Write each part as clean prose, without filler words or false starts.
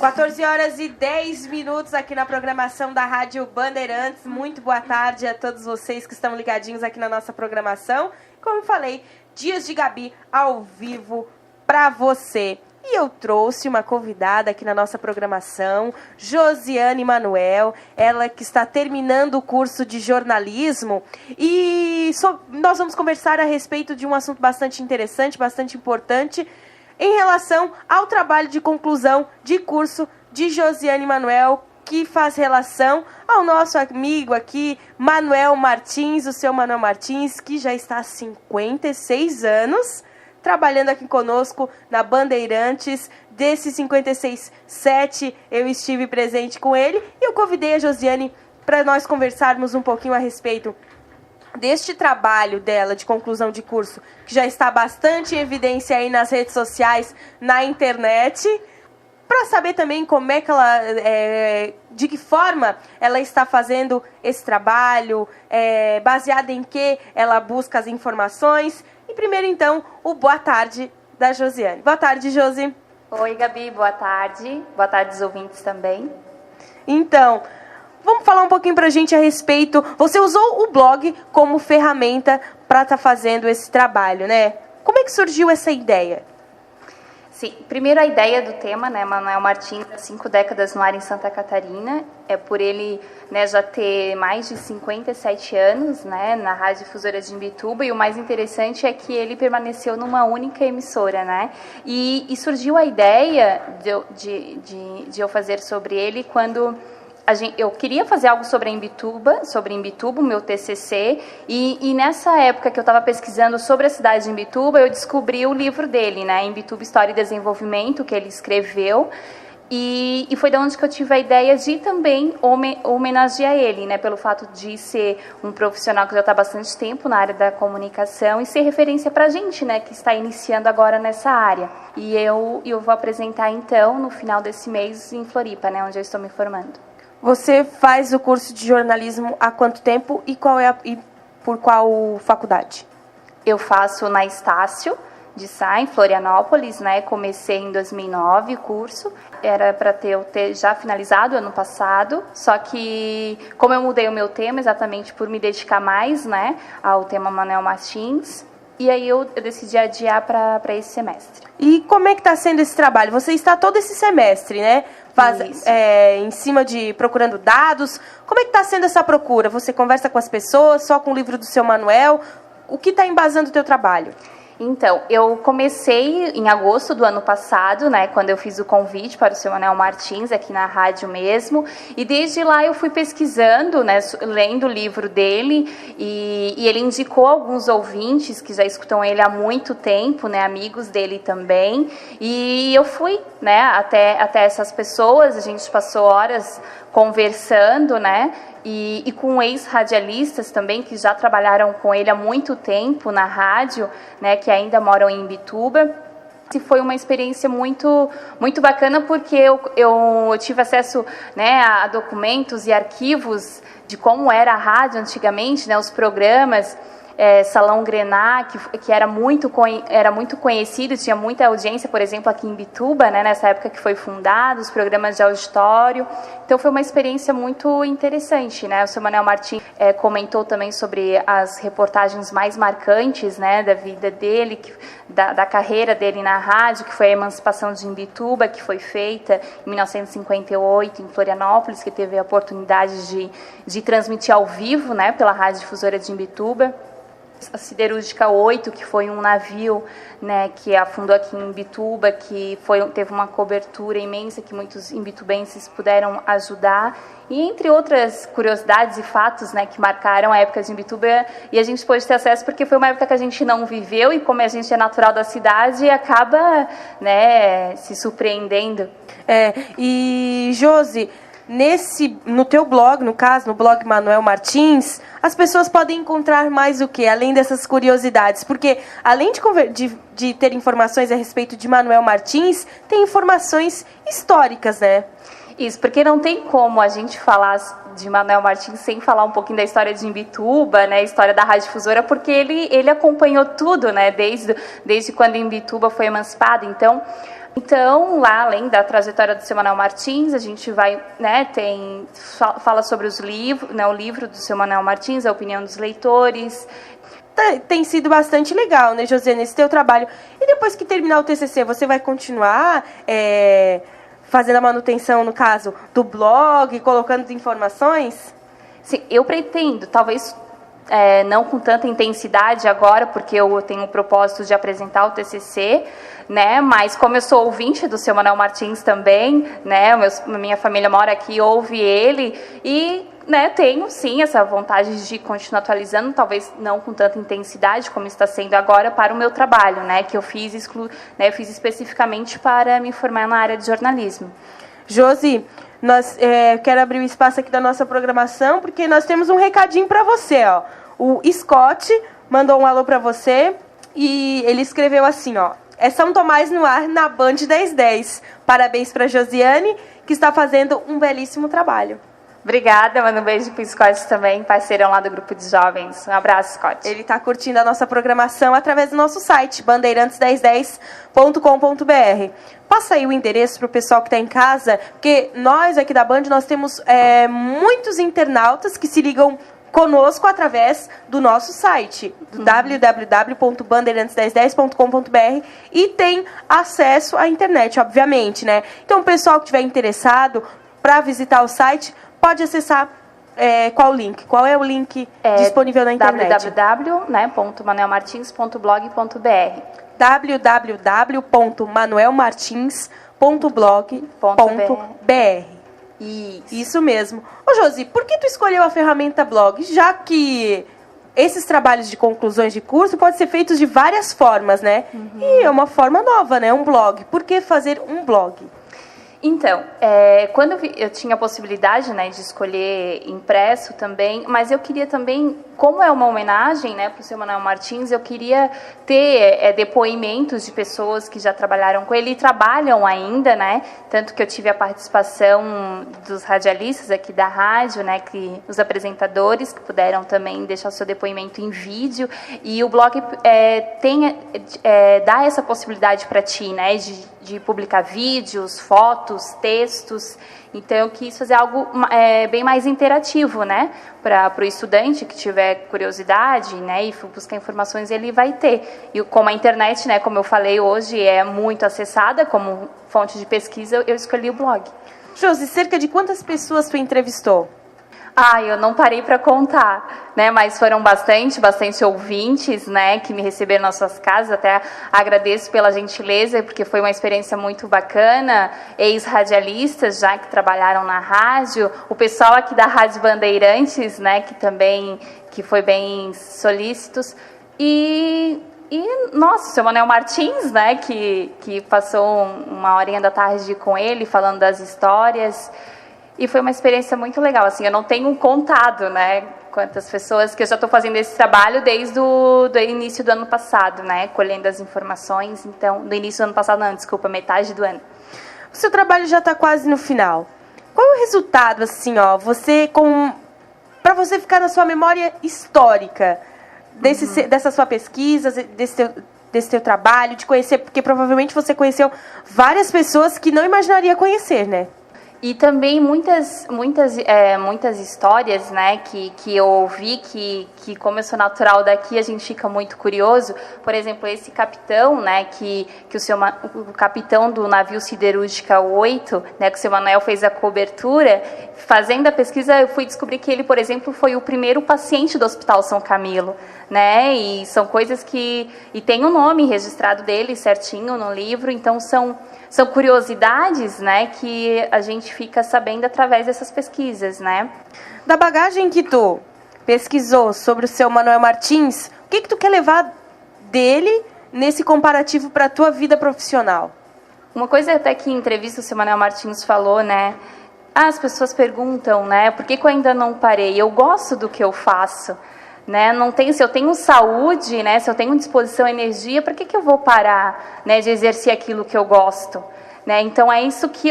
14 horas e 10 minutos aqui na programação da Rádio Bandeirantes. Muito boa tarde a todos vocês que estão ligadinhos aqui na nossa programação. Como eu falei, Dias de Gabi ao vivo para você. E eu trouxe uma convidada aqui na nossa programação, Josiane Manuel, ela que está terminando o curso de jornalismo. E nós vamos conversar a respeito de um assunto bastante interessante, bastante importante, em relação ao trabalho de conclusão de curso de Josiane Manuel, que faz relação ao nosso amigo aqui, Manuel Martins, o seu Manuel Martins, que já está há 56 anos trabalhando aqui conosco na Bandeirantes. Desses 56, 7 eu estive presente com ele e eu convidei a Josiane para nós conversarmos um pouquinho a respeito deste trabalho dela de conclusão de curso, que já está bastante em evidência aí nas redes sociais, na internet, para saber também como é que ela, de que forma ela está fazendo esse trabalho, baseada em que ela busca as informações. E primeiro, então, o boa tarde da Josiane. Boa tarde, Josi. Oi, Gabi, boa tarde. Boa tarde aos ouvintes também. Então, vamos falar um pouquinho pra gente a respeito. Você usou o blog como ferramenta para estar fazendo esse trabalho, né? Como é que surgiu essa ideia? Sim, primeiro a ideia do tema, né, Manuel Martins, 5 décadas no ar em Santa Catarina, é por ele, né, já ter mais de 57 anos, né, na Rádio Difusora de Imbituba, e o mais interessante é que ele permaneceu numa única emissora, né, e surgiu a ideia de eu fazer sobre ele quando eu queria fazer algo sobre Imbituba, o meu TCC, e nessa época que eu estava pesquisando sobre a cidade de Imbituba, eu descobri o livro dele, né, Imbituba, História e Desenvolvimento, que ele escreveu, e foi de onde que eu tive a ideia de também homenagear ele, né, pelo fato de ser um profissional que já está há bastante tempo na área da comunicação e ser referência para a gente, né, que está iniciando agora nessa área. E eu vou apresentar, então, no final desse mês em Floripa, né, onde eu estou me formando. Você faz o curso de jornalismo há quanto tempo e por qual faculdade? Eu faço na Estácio de Sá, em Florianópolis, né? Comecei em 2009 o curso. Era para ter já finalizado ano passado, só que como eu mudei o meu tema exatamente por me dedicar mais, né, ao tema Manuel Martins, e aí eu decidi adiar para esse semestre. E como é que está sendo esse trabalho? Você está todo esse semestre, né? Em cima de procurando dados. Como é que está sendo essa procura? Você conversa com as pessoas, só com o livro do seu Manuel? O que está embasando o teu trabalho? Então, eu comecei em agosto do ano passado, né, quando eu fiz o convite para o seu Manuel Martins, aqui na rádio mesmo, e desde lá eu fui pesquisando, né, lendo o livro dele, e ele indicou alguns ouvintes que já escutam ele há muito tempo, né, amigos dele também, e eu fui, né, até essas pessoas, a gente passou horas conversando, né, e com ex-radialistas também, que já trabalharam com ele há muito tempo na rádio, né, que ainda moram em Imbituba. E foi uma experiência muito, muito bacana, porque eu tive acesso, né, a documentos e arquivos de como era a rádio antigamente, né, os programas, Salão Grená, que era muito conhecido, tinha muita audiência, por exemplo, aqui em Imbituba, né, nessa época que foi fundado, os programas de auditório. Então foi uma experiência muito interessante, né? O seu Manuel Martins comentou também sobre as reportagens mais marcantes, né, da vida dele, da carreira dele na rádio, que foi a emancipação de Imbituba, que foi feita em 1958 em Florianópolis, que teve a oportunidade de transmitir ao vivo, né, pela Rádio Difusora de Imbituba. A Siderúrgica 8, que foi um navio, né, que afundou aqui em Imbituba, que teve uma cobertura imensa, que muitos imbitubenses puderam ajudar, e entre outras curiosidades e fatos, né, que marcaram a época de Imbituba, e a gente pôde ter acesso porque foi uma época que a gente não viveu, e como a gente é natural da cidade, acaba, né, se surpreendendo. E Josi, no teu blog, no caso, no blog Manuel Martins, as pessoas podem encontrar mais o quê? Além dessas curiosidades. Porque, além de ter informações a respeito de Manuel Martins, tem informações históricas, né? Isso, porque não tem como a gente falar de Manuel Martins sem falar um pouquinho da história de Imbituba, né, história da Rádio Difusora, porque ele acompanhou tudo, né, desde quando Imbituba foi emancipada. Então, lá, além da trajetória do seu Manuel Martins, a gente vai, né, fala sobre os livros, né, o livro do seu Manuel Martins, a opinião dos leitores. Tem sido bastante legal, né, Josiane, esse teu trabalho. E depois que terminar o TCC, você vai continuar fazendo a manutenção, no caso, do blog, colocando informações? Sim, eu pretendo, talvez não com tanta intensidade agora, porque eu tenho o propósito de apresentar o TCC, né? Mas como eu sou ouvinte do seu Manuel Martins também, né? Minha família mora aqui, ouve ele e, né, tenho sim essa vontade de continuar atualizando, talvez não com tanta intensidade como está sendo agora para o meu trabalho, né? Que eu fiz especificamente para me formar na área de jornalismo. Josi, quero abrir o espaço aqui da nossa programação, porque nós temos um recadinho para você, ó. O Scott mandou um alô para você e ele escreveu assim, ó: é São Tomás no ar na Band 1010. Parabéns para Josiane, que está fazendo um belíssimo trabalho. Obrigada, mando um beijo para o Scott também, parceirão lá do grupo de jovens. Um abraço, Scott. Ele está curtindo a nossa programação através do nosso site, bandeirantes1010.com.br. Passa aí o endereço para o pessoal que está em casa, porque nós aqui da Band, nós temos muitos internautas que se ligam conosco através do nosso site, www.bandeirantes1010.com.br, e tem acesso à internet, obviamente, né? Então, o pessoal que estiver interessado para visitar o site, pode acessar qual link? Qual é o link disponível na internet? www.manuelmartins.blog.br www.manuelmartins.blog.br Isso mesmo. Ô, Josi, por que tu escolheu a ferramenta blog? Já que esses trabalhos de conclusões de curso podem ser feitos de várias formas, né? E é uma forma nova, né? Um blog. Por que fazer um blog? Então, quando eu tinha a possibilidade, né, de escolher impresso também, mas eu queria também, como é uma homenagem, né, para o seu Manuel Martins, eu queria ter depoimentos de pessoas que já trabalharam com ele e trabalham ainda, né, tanto que eu tive a participação dos radialistas aqui da rádio, né, os apresentadores que puderam também deixar o seu depoimento em vídeo, e o blog dá essa possibilidade para ti, né, de publicar vídeos, fotos, textos. Então, eu quis fazer algo bem mais interativo, né? Para o estudante que tiver curiosidade, né? E for buscar informações, ele vai ter. E como a internet, né? Como eu falei hoje, é muito acessada como fonte de pesquisa, eu escolhi o blog. Josi, cerca de quantas pessoas tu entrevistou? Eu não parei para contar, né? Mas foram bastante ouvintes, né? Que me receberam nas suas casas. Até agradeço pela gentileza, porque foi uma experiência muito bacana. Ex-radialistas já que trabalharam na rádio, o pessoal aqui da Rádio Bandeirantes, né? Que foi bem solícitos. E nossa, o seu Manuel Martins, né? Que passou uma horinha da tarde com ele, falando das histórias. E foi uma experiência muito legal, assim, eu não tenho contado, né, quantas pessoas, que eu já estou fazendo esse trabalho desde o início do ano passado, né, colhendo as informações, então, do início do ano passado, não, desculpa, metade do ano. O seu trabalho já está quase no final. Qual é o resultado, assim, ó, para você ficar na sua memória histórica dessa sua pesquisa, desse teu trabalho, de conhecer, porque provavelmente você conheceu várias pessoas que não imaginaria conhecer, né? E também muitas histórias, né, que eu ouvi, que como eu sou natural daqui, a gente fica muito curioso. Por exemplo, esse capitão, né, o capitão do navio Siderúrgica 8, né, que o seu Manuel fez a cobertura, fazendo a pesquisa, eu fui descobrir que ele, por exemplo, foi o primeiro paciente do Hospital São Camilo, né, e são coisas e tem um nome registrado dele certinho no livro, então são curiosidades, né, que a gente fica sabendo através dessas pesquisas, né? Da bagagem que tu pesquisou sobre o seu Manuel Martins, o que tu quer levar dele nesse comparativo para a tua vida profissional? Uma coisa até que em entrevista o seu Manuel Martins falou, né? As pessoas perguntam, né? Por que eu ainda não parei? Eu gosto do que eu faço. Né? Se eu tenho saúde, né? Se eu tenho disposição e energia, para que eu vou parar, né, de exercer aquilo que eu gosto? né? Então é isso que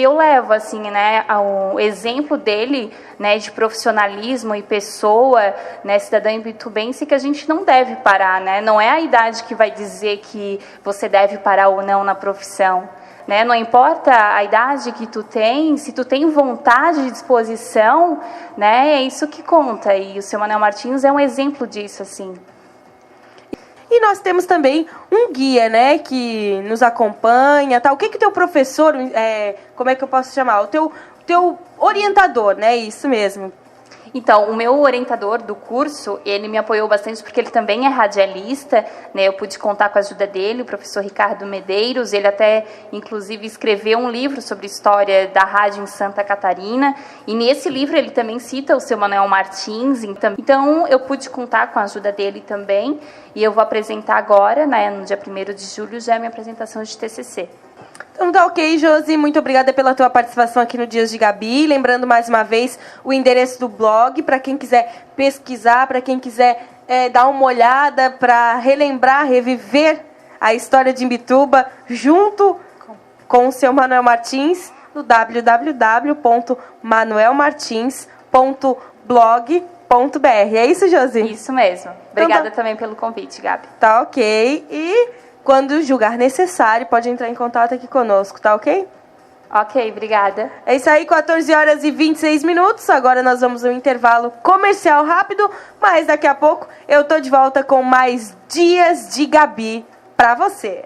eu levo, assim, né, ao exemplo dele, né, de profissionalismo e pessoa, né, cidadã ibitubense, que a gente não deve parar, né? Não é a idade que vai dizer que você deve parar ou não na profissão, né? Não importa a idade que tu tem, se tu tem vontade e disposição, né, é isso que conta. E o seu Manuel Martins é um exemplo disso, assim. E nós temos também um guia, né, que nos acompanha, tá? O que teu professor, como é que eu posso chamar? O teu orientador, né? Isso mesmo. Então, o meu orientador do curso, ele me apoiou bastante porque ele também é radialista, né? Eu pude contar com a ajuda dele, o professor Ricardo Medeiros. Ele até, inclusive, escreveu um livro sobre história da rádio em Santa Catarina. E nesse livro ele também cita o seu Manuel Martins. Então, eu pude contar com a ajuda dele também. E eu vou apresentar agora, né, no dia 1º de julho, já a minha apresentação de TCC. Então tá ok, Josi. Muito obrigada pela tua participação aqui no Dias de Gabi. Lembrando mais uma vez o endereço do blog para quem quiser pesquisar, para quem quiser dar uma olhada, para relembrar, reviver a história de Imbituba junto com o seu Manuel Martins no www.manuelmartins.blog.br. É isso, Josi? Isso mesmo. Obrigada também pelo convite, Gabi. Tá ok. E quando julgar necessário, pode entrar em contato aqui conosco, tá ok? Ok, obrigada. É isso aí, 14h26. Agora nós vamos a um intervalo comercial rápido, mas daqui a pouco eu tô de volta com mais Dias de Gabi pra você.